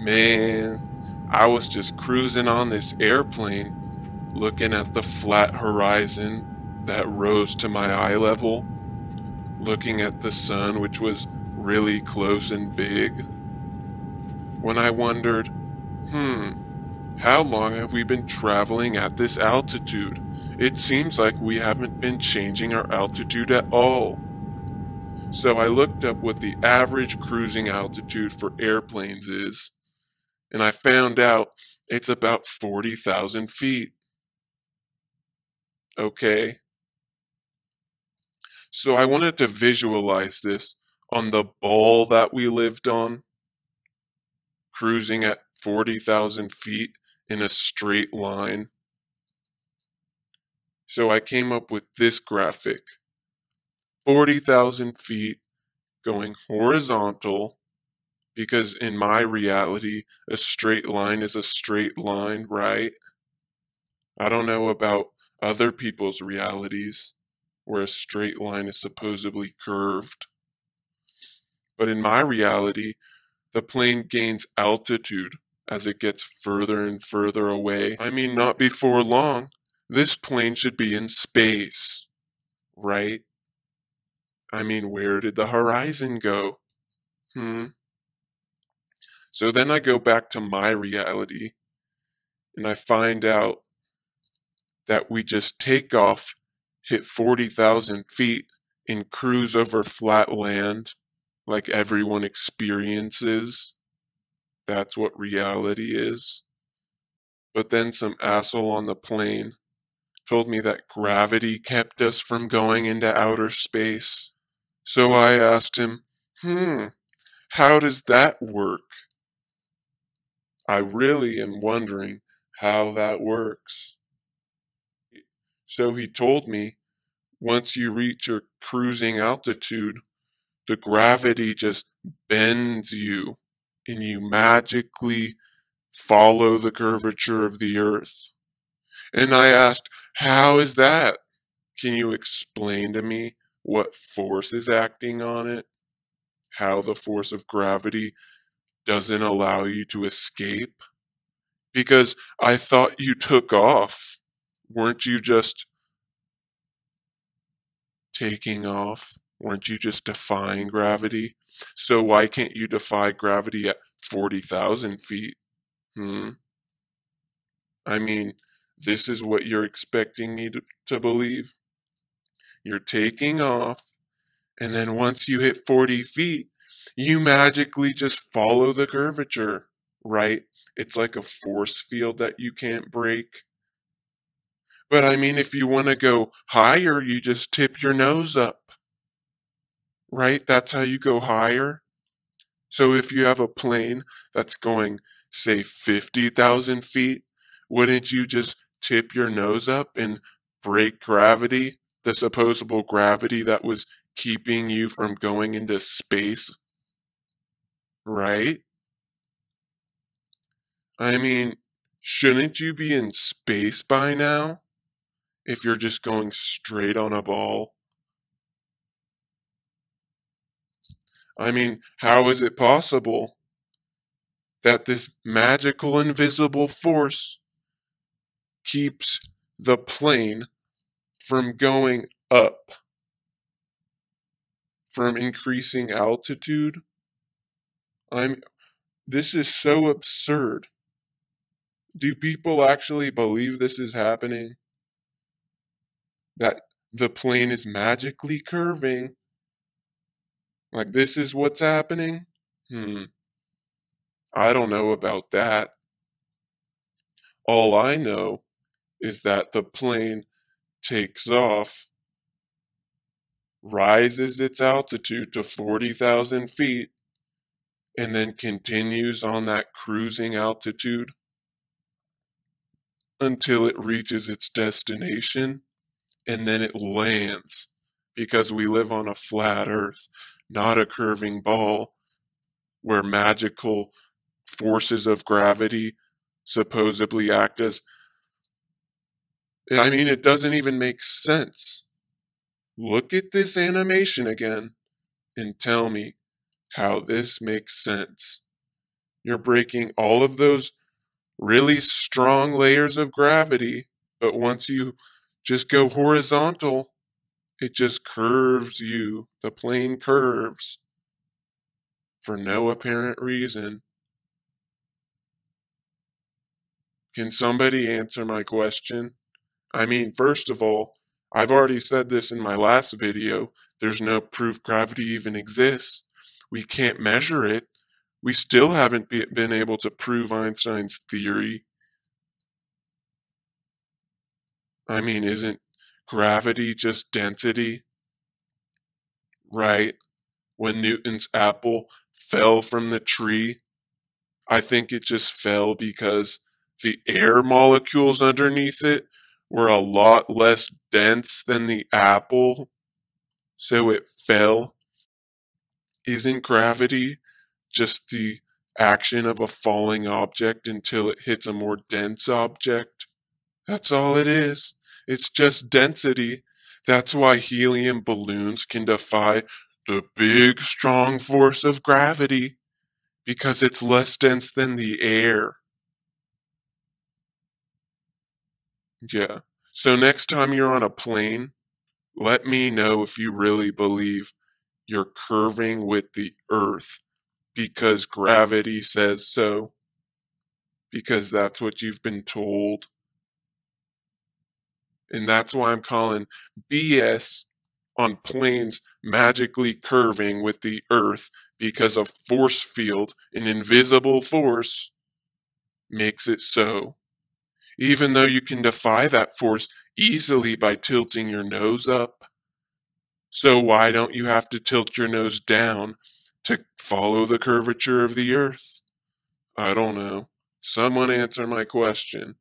Man, I was just cruising on this airplane, looking at the flat horizon that rose to my eye level, looking at the sun, which was really close and big, when I wondered, how long have we been traveling at this altitude? It seems like we haven't been changing our altitude at all. So I looked up what the average cruising altitude for airplanes is, and I found out it's about 40,000 feet. Okay, so I wanted to visualize this on the ball that we lived on, cruising at 40,000 feet in a straight line. So I came up with this graphic: 40,000 feet going horizontal, because in my reality, a straight line is a straight line, right? I don't know about other people's realities, where a straight line is supposedly curved. But in my reality, the plane gains altitude as it gets further and further away. I mean, not before long, this plane should be in space, right? I mean, where did the horizon go? So then I go back to my reality and I find out that we just take off, hit 40,000 feet, and cruise over flat land like everyone experiences. That's what reality is. But then some asshole on the plane told me that gravity kept us from going into outer space. So I asked him, how does that work? I really am wondering how that works. So he told me once you reach your cruising altitude, the gravity just bends you and you magically follow the curvature of the earth. And I asked, how is that? Can you explain to me what force is acting on it? How the force of gravity doesn't allow you to escape? Because I thought you took off. Weren't you just taking off? Weren't you just defying gravity? So why can't you defy gravity at 40,000 feet? I mean, this is what you're expecting me to believe? You're taking off, and then once you hit 40 feet, you magically just follow the curvature, right? It's like a force field that you can't break. But I mean, if you want to go higher, you just tip your nose up, right? That's how you go higher. So if you have a plane that's going, say, 50,000 feet, wouldn't you just tip your nose up and break gravity, the supposable gravity that was keeping you from going into space, right? I mean, shouldn't you be in space by now if you're just going straight on a ball? I mean, how is it possible that this magical invisible force keeps the plane from going up, from increasing altitude? This is so absurd. Do people actually believe this is happening? That the plane is magically curving? Like this is what's happening? I don't know about that. All I know is that the plane takes off, rises its altitude to 40,000 feet, and then continues on that cruising altitude until it reaches its destination, and then it lands, because we live on a flat earth, not a curving ball where magical forces of gravity supposedly act as. I mean, it doesn't even make sense. Look at this animation again and tell me how this makes sense. You're breaking all of those really strong layers of gravity, but once you just go horizontal, it just curves you. The plane curves for no apparent reason. Can somebody answer my question? I mean, first of all, I've already said this in my last video. There's no proof gravity even exists. We can't measure it. We still haven't been able to prove Einstein's theory. I mean, isn't gravity just density? Right? When Newton's apple fell from the tree, I think it just fell because the air molecules underneath it were a lot less dense than the apple, so it fell. Isn't gravity just the action of a falling object until it hits a more dense object? That's all it is. It's just density. That's why helium balloons can defy the big strong force of gravity, because it's less dense than the air. Yeah. So next time you're on a plane, let me know if you really believe you're curving with the earth because gravity says so, because that's what you've been told. And that's why I'm calling BS on planes magically curving with the earth, because a force field, an invisible force, makes it so. Even though you can defy that force easily by tilting your nose up. So why don't you have to tilt your nose down to follow the curvature of the earth? I don't know. Someone answer my question.